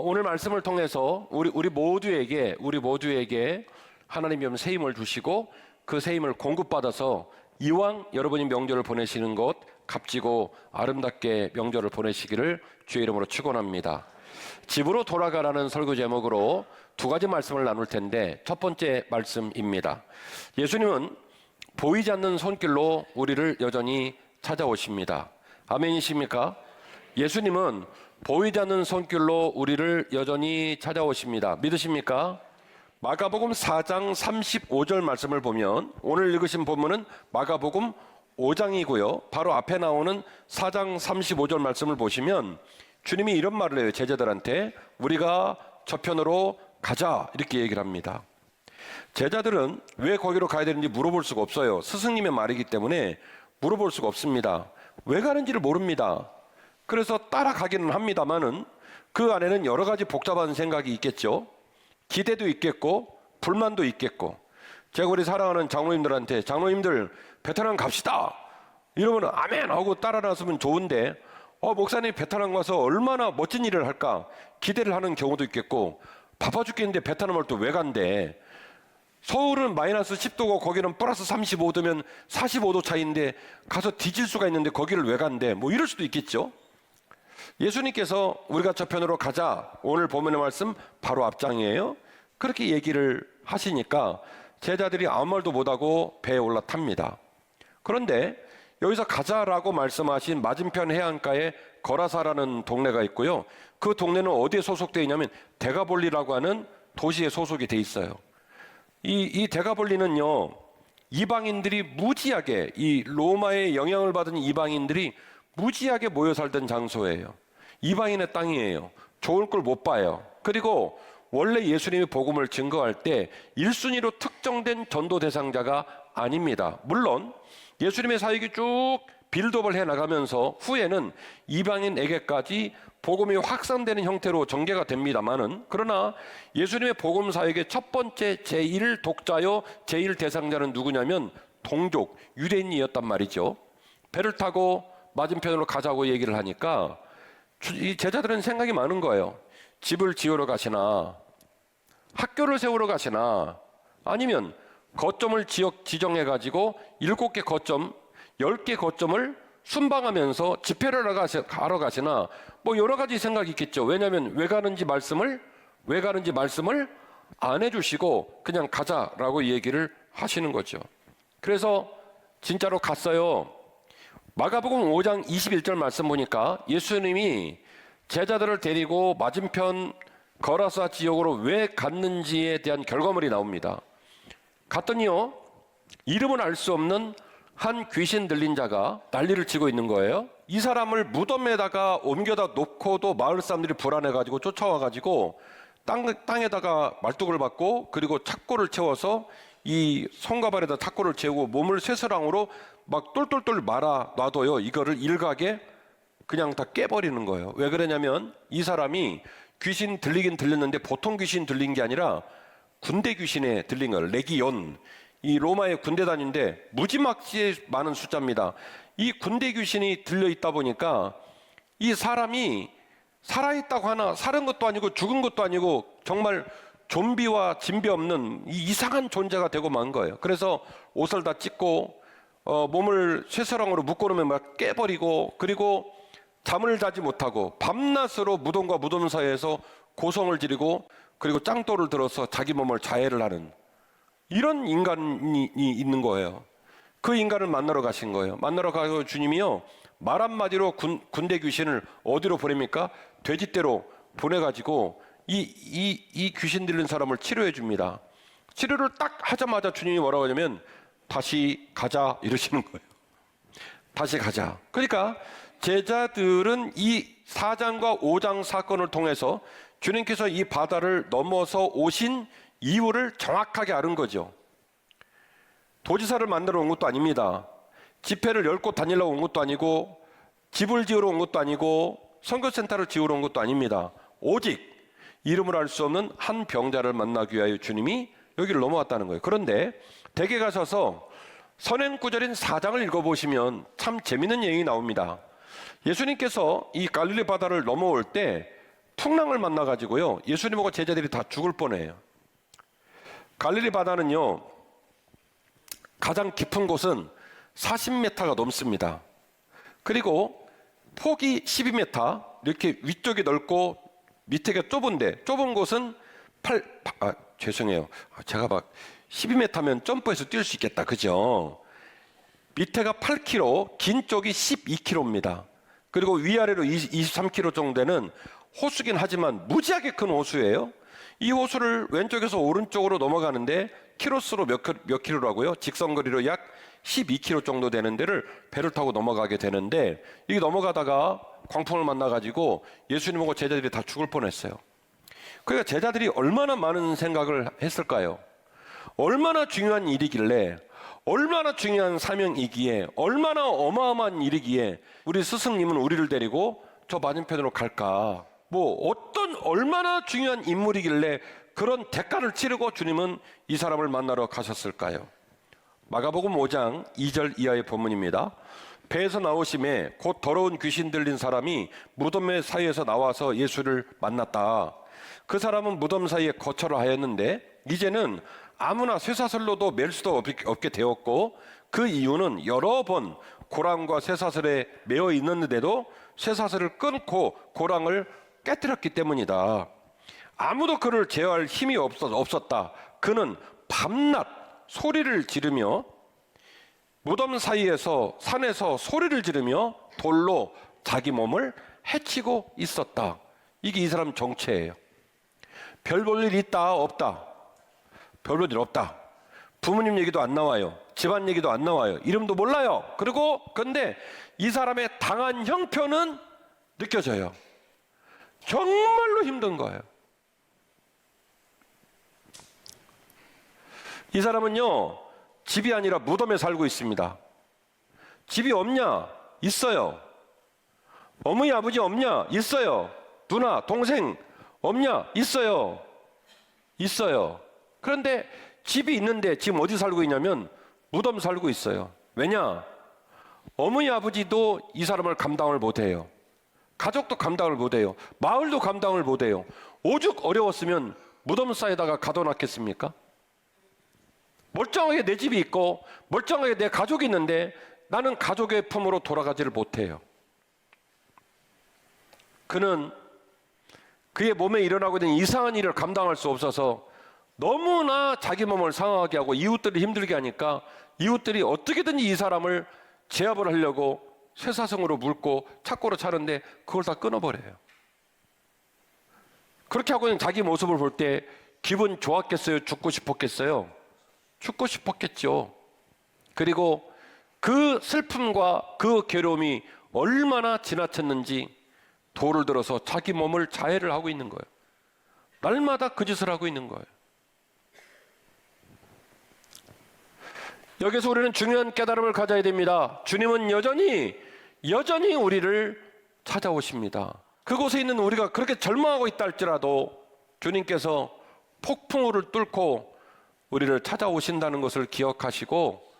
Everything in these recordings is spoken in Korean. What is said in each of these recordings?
오늘 말씀을 통해서 우리 모두에게 하나님이 새 힘을 주시고 그 새 힘을 공급받아서 이왕 여러분이 명절을 보내시는 곳 값지고 아름답게 명절을 보내시기를 주의 이름으로 축원합니다. 집으로 돌아가라는 설교 제목으로 두 가지 말씀을 나눌 텐데, 첫 번째 말씀입니다. 예수님은 보이지 않는 손길로 우리를 여전히 찾아오십니다. 아멘이십니까? 예수님은 보이지 않는 손길로 우리를 여전히 찾아오십니다. 믿으십니까? 마가복음 4장 35절 말씀을 보면, 오늘 읽으신 본문은 마가복음 5장이고요. 바로 앞에 나오는 4장 35절 말씀을 보시면 주님이 이런 말을 해요. 제자들한테 우리가 저편으로 가자, 이렇게 얘기를 합니다. 제자들은 왜 거기로 가야 되는지 물어볼 수가 없어요. 스승님의 말이기 때문에 물어볼 수가 없습니다. 왜 가는지를 모릅니다. 그래서 따라가기는 합니다만은 그 안에는 여러 가지 복잡한 생각이 있겠죠. 기대도 있겠고 불만도 있겠고. 제가 우리 사랑하는 장로님들한테 장로님들 베트남 갑시다 이러면 아멘 하고 따라 나서면 좋은데, 목사님 베트남 가서 얼마나 멋진 일을 할까 기대를 하는 경우도 있겠고, 바빠 죽겠는데 베트남을 또 왜 간대. 서울은 마이너스 10도고 거기는 플러스 35도면 45도 차이인데 가서 뒤질 수가 있는데 거기를 왜 간대, 뭐 이럴 수도 있겠죠. 예수님께서 우리가 저편으로 가자, 오늘 본문의 말씀 바로 앞장이에요. 그렇게 얘기를 하시니까 제자들이 아무 말도 못하고 배에 올라탑니다. 그런데 여기서 가자라고 말씀하신 맞은편 해안가에 거라사라는 동네가 있고요. 그 동네는 어디에 소속되어 있냐면 데가볼리라고 하는 도시에 소속이 돼 있어요. 이 데가볼리는요, 이방인들이 무지하게, 이 로마의 영향을 받은 이방인들이 무지하게 모여 살던 장소예요. 이방인의 땅이에요. 좋을 걸 못 봐요. 그리고 원래 예수님이 복음을 증거할 때 1순위로 특정된 전도 대상자가 아닙니다. 물론 예수님의 사역이 쭉 빌드업을 해나가면서 후에는 이방인에게까지 복음이 확산되는 형태로 전개가 됩니다만은, 그러나 예수님의 복음 사역의 첫 번째 제1 독자요 제1 대상자는 누구냐면 동족, 유대인이었단 말이죠. 배를 타고 맞은편으로 가자고 얘기를 하니까 이 제자들은 생각이 많은 거예요. 집을 지으러 가시나, 학교를 세우러 가시나, 아니면 거점을 지정해가지고 7개 거점, 10개 거점을 순방하면서 집회를 하러 가시나, 뭐 여러 가지 생각이 있겠죠. 왜냐하면 왜 가는지 말씀을 안 해주시고 그냥 가자라고 얘기를 하시는 거죠. 그래서 진짜로 갔어요. 마가복음 5장 21절 말씀 보니까 예수님이 제자들을 데리고 맞은편 거라사 지역으로 왜 갔는지에 대한 결과물이 나옵니다. 갔더니요, 이름은 알 수 없는 한 귀신 들린 자가 난리를 치고 있는 거예요. 이 사람을 무덤에다가 옮겨다 놓고도 마을 사람들이 불안해가지고 쫓아와가지고 땅에다가 말뚝을 박고, 그리고 착고를 채워서 이 손과 발에다 착고를 채우고 몸을 쇠사랑으로 막 똘똘똘 말아 놔둬요. 이거를 일각에 그냥 다 깨버리는 거예요. 왜 그러냐면 이 사람이 귀신 들리긴 들렸는데 보통 귀신 들린 게 아니라 군대 귀신에 들린 거예요. 레기온. 이 로마의 군대 단위인데 무지막지에 많은 숫자입니다. 이 군대 귀신이 들려 있다 보니까 이 사람이 살아있다고 하나 살은 것도 아니고 죽은 것도 아니고 정말 좀비와 진비 없는 이상한 존재가 되고 만 거예요. 그래서 옷을 다 찢고 몸을 쇠사랑으로 묶어놓으면 막 깨버리고, 그리고 잠을 자지 못하고 밤낮으로 무덤과 무덤 사이에서 고성을 지르고, 그리고 짱돌을 들어서 자기 몸을 자해를 하는 이런 인간이 있는 거예요. 그 인간을 만나러 가신 거예요. 만나러 가서 주님이요, 말 한마디로 군대 귀신을 어디로 보냅니까? 돼지떼로 보내가지고 이 귀신 들린 사람을 치료해 줍니다. 치료를 딱 하자마자 주님이 뭐라고 하냐면 다시 가자 이러시는 거예요. 다시 가자. 그러니까 제자들은 이 4장과 5장 사건을 통해서 주님께서 이 바다를 넘어서 오신 이유를 정확하게 아는 거죠. 도지사를 만나러 온 것도 아닙니다. 집회를 10곳 다니려고 온 것도 아니고, 집을 지으러 온 것도 아니고, 선교센터를 지으러 온 것도 아닙니다. 오직 이름을 알 수 없는 한 병자를 만나기 위하여 주님이 여기를 넘어왔다는 거예요. 그런데 댁에 가셔서 선행구절인 4장을 읽어보시면 참 재밌는 얘기 나옵니다. 예수님께서 이 갈릴리 바다를 넘어올 때 풍랑을 만나가지고요, 예수님하고 제자들이 다 죽을 뻔해요. 갈릴리 바다는요, 가장 깊은 곳은 40m가 넘습니다. 그리고 폭이 12m, 이렇게 위쪽이 넓고 밑에가 좁은데, 좁은 곳은 죄송해요. 제가 막 12m면 점프해서 뛸 수 있겠다, 그죠? 밑에가 8km, 긴 쪽이 12km입니다. 그리고 위아래로 23km 정도 되는 호수긴 하지만 무지하게 큰 호수예요. 이 호수를 왼쪽에서 오른쪽으로 넘어가는데 키로수로 몇 킬로라고요? 직선거리로 약 12km 정도 되는 데를 배를 타고 넘어가게 되는데, 이게 넘어가다가 광풍을 만나가지고 예수님하고 제자들이 다 죽을 뻔했어요. 그러니까 제자들이 얼마나 많은 생각을 했을까요? 얼마나 중요한 일이길래, 얼마나 중요한 사명이기에, 얼마나 어마어마한 일이기에 우리 스승님은 우리를 데리고 저 맞은편으로 갈까? 얼마나 중요한 인물이길래 그런 대가를 치르고 주님은 이 사람을 만나러 가셨을까요? 마가복음 5장 2절 이하의 본문입니다. 배에서 나오심에 곧 더러운 귀신 들린 사람이 무덤의 사이에서 나와서 예수를 만났다. 그 사람은 무덤 사이에 거처를 하였는데 이제는 아무나 쇠사슬로도 맬 수도 없게 되었고, 그 이유는 여러 번 고랑과 쇠사슬에 매어 있는데도 쇠사슬을 끊고 고랑을 깨뜨렸기 때문이다. 아무도 그를 제어할 힘이 없었다. 그는 밤낮 소리를 지르며 무덤 사이에서 산에서 소리를 지르며 돌로 자기 몸을 해치고 있었다. 이게 이 사람 정체예요. 별 볼 일 있다 없다? 별 볼 일 없다. 부모님 얘기도 안 나와요. 집안 얘기도 안 나와요. 이름도 몰라요. 근데 이 사람의 당한 형편은 느껴져요. 정말로 힘든 거예요. 이 사람은요, 집이 아니라 무덤에 살고 있습니다. 집이 없냐? 있어요. 어머니 아버지 없냐? 있어요. 누나 동생 없냐? 있어요. 그런데 집이 있는데 지금 어디 살고 있냐면 무덤 살고 있어요. 왜냐? 어머니 아버지도 이 사람을 감당을 못해요. 가족도 감당을 못해요. 마을도 감당을 못해요. 오죽 어려웠으면 무덤 사이에다가 가둬놨겠습니까? 멀쩡하게 내 집이 있고 멀쩡하게 내 가족이 있는데 나는 가족의 품으로 돌아가지를 못해요. 그는 그의 몸에 일어나고 있는 이상한 일을 감당할 수 없어서 너무나 자기 몸을 상하게 하고 이웃들을 힘들게 하니까 이웃들이 어떻게든지 이 사람을 제압을 하려고 쇠사슬로 물고 착고로 차는데 그걸 다 끊어버려요. 그렇게 하고 있는 자기 모습을 볼 때 기분 좋았겠어요? 죽고 싶었겠어요? 죽고 싶었겠죠. 그리고 그 슬픔과 그 괴로움이 얼마나 지나쳤는지 돌을 들어서 자기 몸을 자해를 하고 있는 거예요. 날마다 그 짓을 하고 있는 거예요. 여기서 우리는 중요한 깨달음을 가져야 됩니다. 주님은 여전히 우리를 찾아오십니다. 그곳에 있는 우리가 그렇게 절망하고 있다 할지라도 주님께서 폭풍우를 뚫고 우리를 찾아오신다는 것을 기억하시고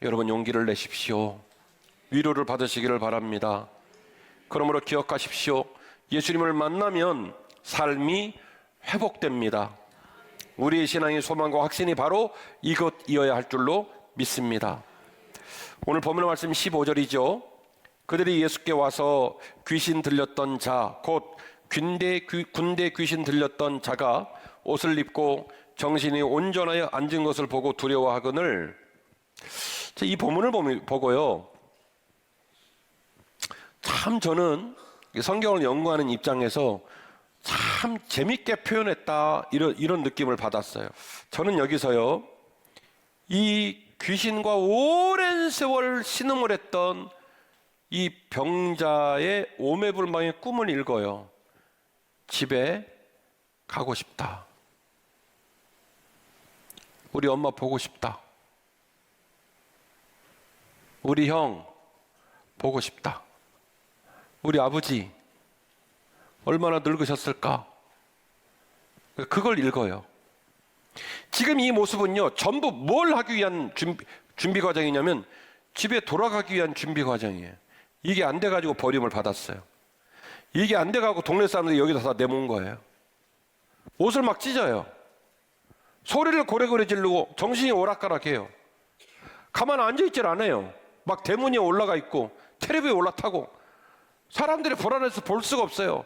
여러분 용기를 내십시오. 위로를 받으시기를 바랍니다. 그러므로 기억하십시오. 예수님을 만나면 삶이 회복됩니다. 우리의 신앙의 소망과 확신이 바로 이것이어야 할 줄로 믿습니다. 오늘 본문 말씀 15절이죠. 그들이 예수께 와서 귀신 들렸던 자, 곧 군대 귀신 들렸던 자가 옷을 입고 정신이 온전하여 앉은 것을 보고 두려워하거늘. 이 본문을 보고요, 참 저는 성경을 연구하는 입장에서 참 재밌게 표현했다 이런 느낌을 받았어요. 저는 여기서요, 이 귀신과 오랜 세월 신음을 했던 이 병자의 오매불망의 꿈을 읽어요. 집에 가고 싶다. 우리 엄마 보고 싶다. 우리 형 보고 싶다. 우리 아버지 얼마나 늙으셨을까? 그걸 읽어요. 지금 이 모습은요, 전부 뭘 하기 위한 준비 과정이냐면 집에 돌아가기 위한 준비 과정이에요. 이게 안 돼가지고 버림을 받았어요. 이게 안 돼가고 동네 사람들이 여기다 다 내모은 거예요. 옷을 막 찢어요. 소리를 고래고래 지르고 정신이 오락가락해요. 가만 앉아있질 않아요. 막 대문 위에 올라가 있고 텔레비에 올라타고 사람들이 불안해서 볼 수가 없어요.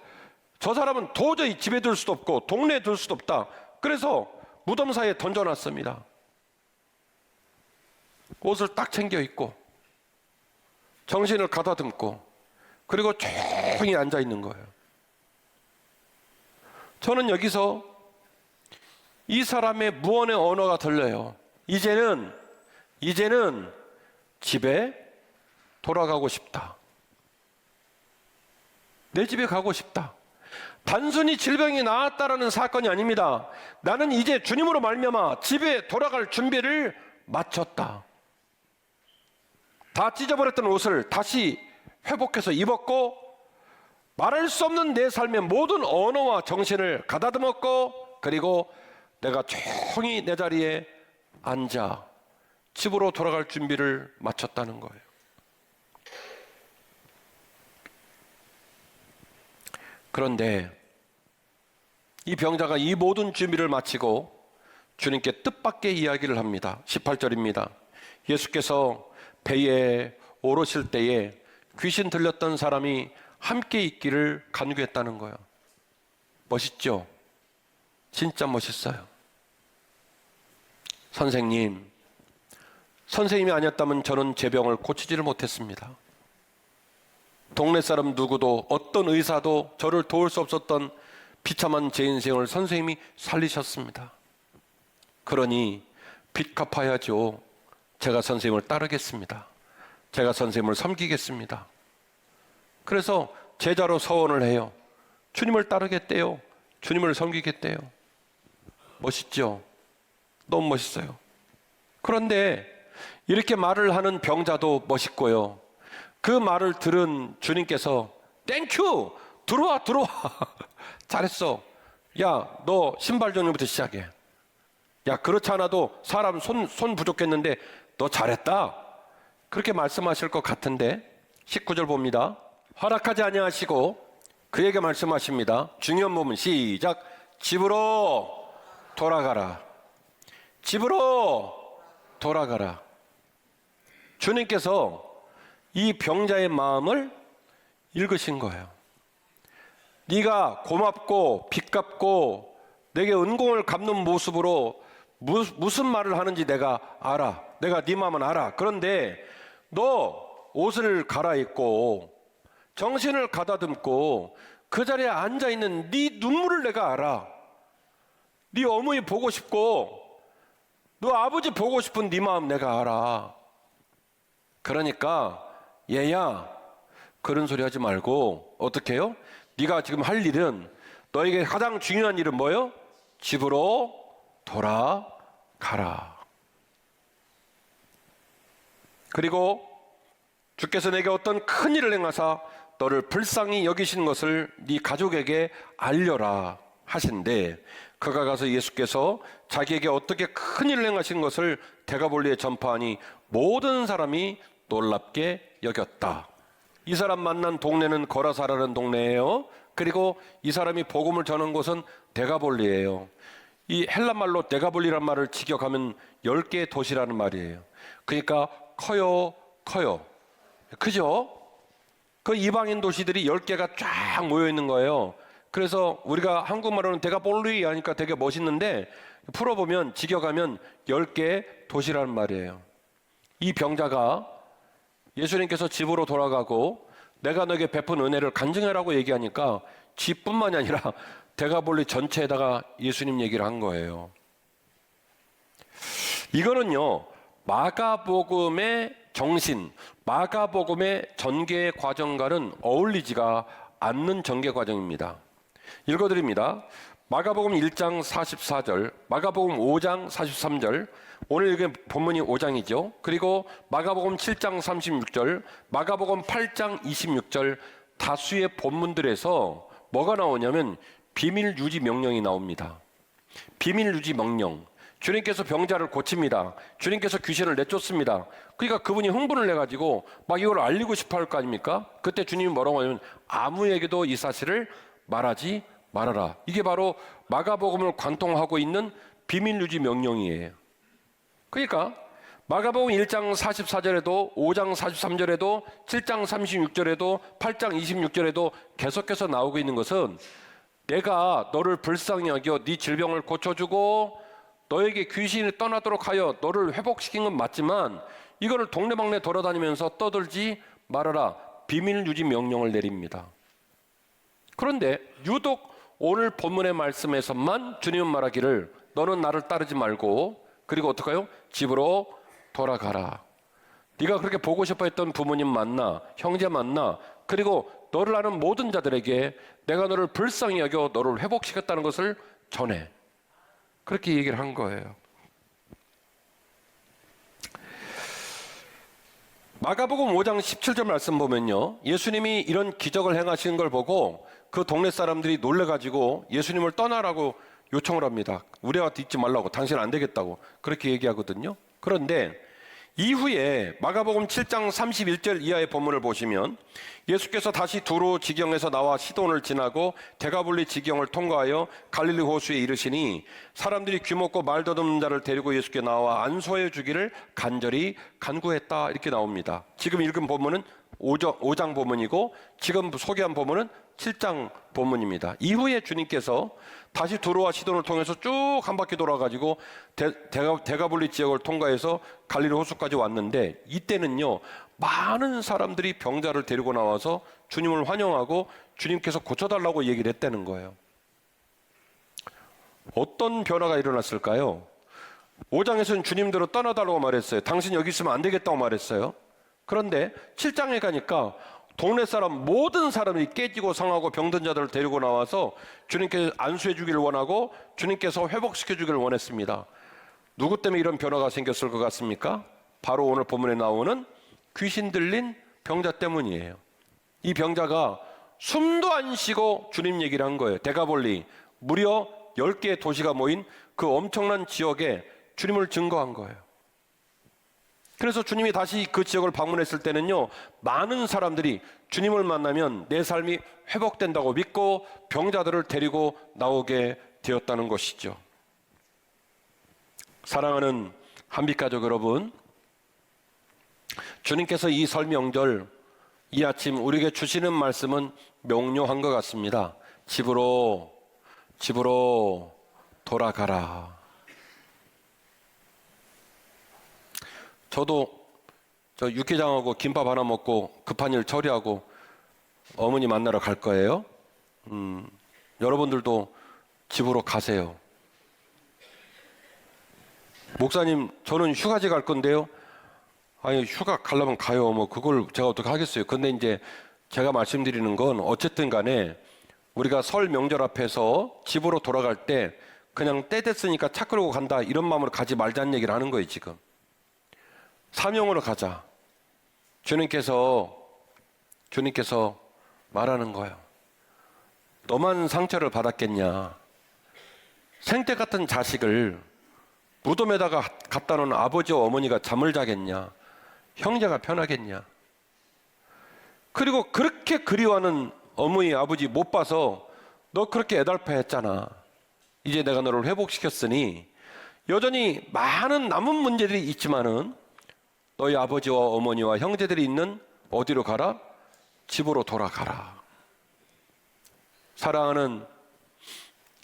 저 사람은 도저히 집에 둘 수도 없고 동네에 둘 수도 없다. 그래서 무덤 사이에 던져놨습니다. 옷을 딱 챙겨 입고 정신을 가다듬고 그리고 조용히 앉아 있는 거예요. 저는 여기서 이 사람의 무언의 언어가 들려요. 이제는 집에 돌아가고 싶다. 내 집에 가고 싶다. 단순히 질병이 나았다라는 사건이 아닙니다. 나는 이제 주님으로 말미암아 집에 돌아갈 준비를 마쳤다. 다 찢어버렸던 옷을 다시 회복해서 입었고 말할 수 없는 내 삶의 모든 언어와 정신을 가다듬었고 그리고 내가 조용히 내 자리에 앉아 집으로 돌아갈 준비를 마쳤다는 거예요. 그런데 이 병자가 이 모든 준비를 마치고 주님께 뜻밖의 이야기를 합니다. 18절입니다. 예수께서 배에 오르실 때에 귀신 들렸던 사람이 함께 있기를 간구했다는 거예요. 멋있죠? 진짜 멋있어요. 선생님이 아니었다면 저는 제 병을 고치지를 못했습니다. 동네 사람 누구도 어떤 의사도 저를 도울 수 없었던 비참한 제 인생을 선생님이 살리셨습니다. 그러니 빚 갚아야죠. 제가 선생님을 따르겠습니다. 제가 선생님을 섬기겠습니다. 그래서 제자로 서원을 해요. 주님을 따르겠대요. 주님을 섬기겠대요. 멋있죠? 너무 멋있어요. 그런데 이렇게 말을 하는 병자도 멋있고요. 그 말을 들은 주님께서 땡큐! 들어와 잘했어. 야, 너 신발 정리부터 시작해. 야, 그렇지 않아도 사람 손 부족했는데 너 잘했다. 그렇게 말씀하실 것 같은데 19절 봅니다. 허락하지 아니하시고 그에게 말씀하십니다. 중요한 부분 시작. 집으로 돌아가라. 집으로 돌아가라. 주님께서 이 병자의 마음을 읽으신 거예요. 네가 고맙고 빚 갚고 내게 은공을 갚는 모습으로 무슨 말을 하는지 내가 알아. 내가 네 마음은 알아. 그런데 너 옷을 갈아입고 정신을 가다듬고 그 자리에 앉아있는 네 눈물을 내가 알아. 네 어머니 보고 싶고 너 아버지 보고 싶은 네 마음 내가 알아. 그러니까 얘야 그런 소리 하지 말고 어떻게 해요? 네가 지금 할 일은 너에게 가장 중요한 일은 뭐예요? 집으로 돌아가라. 그리고 주께서 내게 어떤 큰 일을 행하사 너를 불쌍히 여기신 것을 네 가족에게 알려라 하신데 그가 가서 예수께서 자기에게 어떻게 큰 일을 행하신 것을 데가볼리에 전파하니 모든 사람이 놀랍게 여겼다. 이 사람 만난 동네는 거라사라는 동네예요. 그리고 이 사람이 복음을 전한 곳은 데가볼리예요. 이 헬라말로 데가볼리란 말을 직역하면 10개의 도시라는 말이에요. 그러니까 커요. 그죠? 그 이방인 도시들이 10개가 쫙 모여 있는 거예요. 그래서 우리가 한국말로는 데가볼리 하니까 되게 멋있는데 풀어보면 직역하면 10개의 도시라는 말이에요. 이 병자가 예수님께서 집으로 돌아가고 내가 너에게 베푼 은혜를 간증하라고 얘기하니까 집뿐만이 아니라 데가볼리 전체에다가 예수님 얘기를 한 거예요. 이거는요 마가복음의 정신, 마가복음의 전개 과정과는 어울리지가 않는 전개 과정입니다. 읽어드립니다. 마가복음 1장 44절, 마가복음 5장 43절, 오늘 읽은 본문이 5장이죠. 그리고 마가복음 7장 36절, 마가복음 8장 26절 다수의 본문들에서 뭐가 나오냐면 비밀 유지 명령이 나옵니다. 비밀 유지 명령. 주님께서 병자를 고칩니다. 주님께서 귀신을 내쫓습니다. 그러니까 그분이 흥분을 해가지고 막 이걸 알리고 싶어 할 거 아닙니까? 그때 주님이 뭐라고 하냐면 아무에게도 이 사실을 말하지 말아라. 이게 바로 마가복음을 관통하고 있는 비밀유지 명령이에요. 그러니까 마가복음 1장 44절에도 5장 43절에도 7장 36절에도 8장 26절에도 계속해서 나오고 있는 것은 내가 너를 불쌍히 여겨 네 질병을 고쳐주고 너에게 귀신이 떠나도록 하여 너를 회복시킨 건 맞지만 이거를 동네방네 돌아다니면서 떠들지 말아라. 비밀유지 명령을 내립니다. 그런데 유독 오늘 본문의 말씀에서만 주님은 말하기를 너는 나를 따르지 말고 그리고 어떡해요? 집으로 돌아가라. 네가 그렇게 보고 싶어 했던 부모님 만나, 형제 만나, 그리고 너를 아는 모든 자들에게 내가 너를 불쌍히 여겨 너를 회복시켰다는 것을 전해. 그렇게 얘기를 한 거예요. 마가복음 5장 17절 말씀 보면요, 예수님이 이런 기적을 행하시는 걸 보고 그 동네 사람들이 놀래가지고 예수님을 떠나라고 요청을 합니다. 우리 아한테 있지 말라고, 당신 안 되겠다고 그렇게 얘기하거든요. 그런데 이후에 마가복음 7장 31절 이하의 본문을 보시면 예수께서 다시 두로 지경에서 나와 시돈을 지나고 데가볼리 지경을 통과하여 갈릴리 호수에 이르시니 사람들이 귀먹고 말 더듬는 자를 데리고 예수께 나와 안수하여 주기를 간절히 간구했다. 이렇게 나옵니다. 지금 읽은 본문은 5장 본문이고 지금 소개한 본문은 7장 본문입니다. 이후에 주님께서 다시 두로와 시돈을 통해서 쭉 한 바퀴 돌아가지고 데가볼리 지역을 통과해서 갈릴리 호수까지 왔는데 이때는요 많은 사람들이 병자를 데리고 나와서 주님을 환영하고 주님께서 고쳐달라고 얘기를 했다는 거예요. 어떤 변화가 일어났을까요? 5장에서는 주님대로 떠나달라고 말했어요. 당신 여기 있으면 안 되겠다고 말했어요. 그런데 7장에 가니까 동네 사람 모든 사람이 깨지고 상하고 병든 자들을 데리고 나와서 주님께서 안수해 주기를 원하고 주님께서 회복시켜 주기를 원했습니다. 누구 때문에 이런 변화가 생겼을 것 같습니까? 바로 오늘 본문에 나오는 귀신 들린 병자 때문이에요. 이 병자가 숨도 안 쉬고 주님 얘기를 한 거예요. 데가볼리 무려 10개의 도시가 모인 그 엄청난 지역에 주님을 증거한 거예요. 그래서 주님이 다시 그 지역을 방문했을 때는요 많은 사람들이 주님을 만나면 내 삶이 회복된다고 믿고 병자들을 데리고 나오게 되었다는 것이죠. 사랑하는 한빛가족 여러분, 주님께서 이 설 명절 이 아침 우리에게 주시는 말씀은 명료한 것 같습니다. 집으로 돌아가라. 저도 저 육개장하고 김밥 하나 먹고 급한 일 처리하고 어머니 만나러 갈 거예요. 여러분들도 집으로 가세요. 목사님, 저는 휴가지 갈 건데요. 아니, 휴가 가려면 가요. 뭐 그걸 제가 어떻게 하겠어요. 근데 이제 제가 말씀드리는 건 어쨌든 간에 우리가 설 명절 앞에서 집으로 돌아갈 때 그냥 때 됐으니까 차 끌고 간다 이런 마음으로 가지 말자는 얘기를 하는 거예요. 지금 사명으로 가자. 주님께서 말하는 거예요. 너만 상처를 받았겠냐. 생태 같은 자식을 무덤에다가 갖다 놓은 아버지와 어머니가 잠을 자겠냐. 형제가 편하겠냐. 그리고 그렇게 그리워하는 어머니 아버지 못 봐서 너 그렇게 애달파 했잖아. 이제 내가 너를 회복시켰으니 여전히 많은 남은 문제들이 있지만은 너희 아버지와 어머니와 형제들이 있는 어디로 가라? 집으로 돌아가라. 사랑하는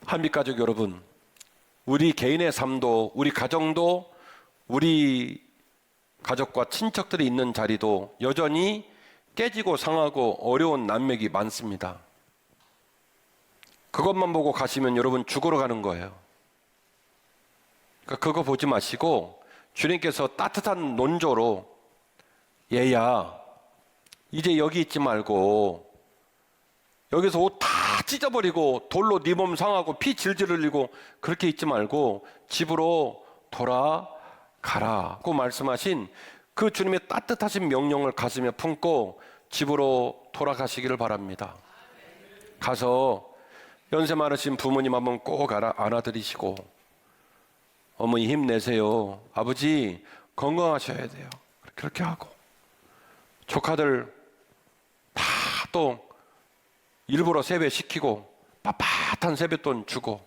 한빛가족 여러분, 우리 개인의 삶도 우리 가정도 우리 가족과 친척들이 있는 자리도 여전히 깨지고 상하고 어려운 난맥이 많습니다. 그것만 보고 가시면 여러분 죽으러 가는 거예요. 그러니까 그거 보지 마시고 주님께서 따뜻한 논조로 얘야 이제 여기 있지 말고 여기서 옷 다 찢어버리고 돌로 네 몸 상하고 피 질질 흘리고 그렇게 있지 말고 집으로 돌아가라고 말씀하신 그 주님의 따뜻하신 명령을 가슴에 품고 집으로 돌아가시기를 바랍니다. 가서 연세 많으신 부모님 한번 꼭 안아드리시고 어머니 힘내세요. 아버지 건강하셔야 돼요. 그렇게 하고 조카들 다 또 일부러 세배시키고 빳빳한 세뱃돈 주고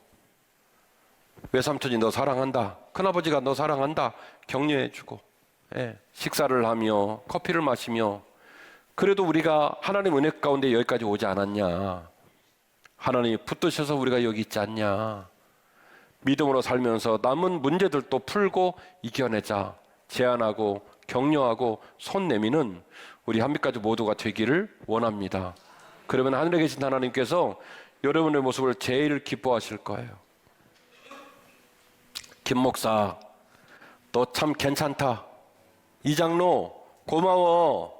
외삼촌이 너 사랑한다. 큰아버지가 너 사랑한다. 격려해주고 식사를 하며 커피를 마시며 그래도 우리가 하나님 은혜 가운데 여기까지 오지 않았냐. 하나님이 붙드셔서 우리가 여기 있지 않냐. 믿음으로 살면서 남은 문제들도 풀고 이겨내자. 제안하고 격려하고 손 내미는 우리 한빛가족 모두가 되기를 원합니다. 그러면 하늘에 계신 하나님께서 여러분의 모습을 제일 기뻐하실 거예요. 김 목사, 너 참 괜찮다. 이 장로 고마워.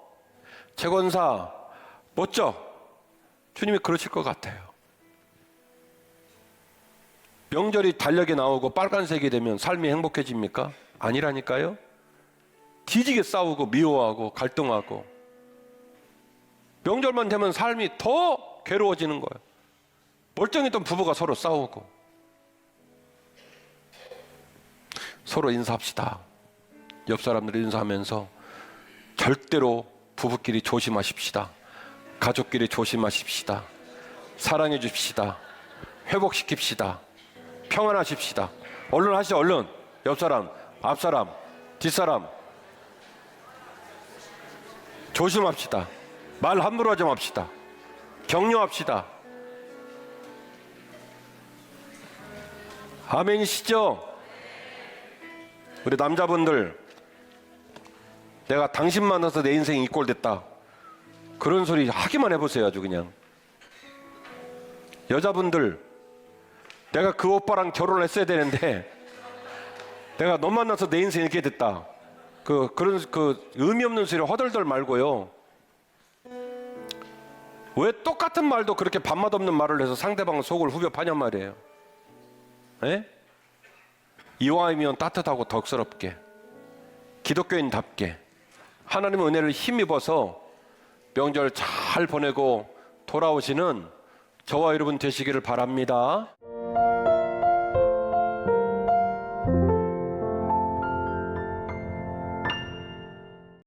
최 권사 멋져. 주님이 그러실 것 같아요. 명절이 달력에 나오고 빨간색이 되면 삶이 행복해집니까? 아니라니까요. 뒤지게 싸우고 미워하고 갈등하고 명절만 되면 삶이 더 괴로워지는 거예요. 멀쩡했던 부부가 서로 싸우고. 서로 인사합시다. 옆 사람들 인사하면서 절대로 부부끼리 조심하십시다. 가족끼리 조심하십시다. 사랑해 줍시다. 회복시킵시다. 평안하십시다. 얼른 하시죠. 얼른. 옆 사람, 앞 사람, 뒷 사람 조심합시다. 말 함부로 하지 맙시다. 격려합시다. 아멘이시죠? 우리 남자분들, 내가 당신 만나서 내 인생이 이 꼴 됐다. 그런 소리 하기만 해보세요. 아주 그냥. 여자분들, 내가 그 오빠랑 결혼했어야 되는데 내가 너 만나서 내 인생이 이렇게 됐다. 그런 의미 없는 소리 허덜덜 말고요. 왜 똑같은 말도 그렇게 밥맛 없는 말을 해서 상대방 속을 후벼 파냔 말이에요. 에? 이왕이면 따뜻하고 덕스럽게 기독교인답게 하나님의 은혜를 힘입어서 명절 잘 보내고 돌아오시는 저와 여러분 되시기를 바랍니다.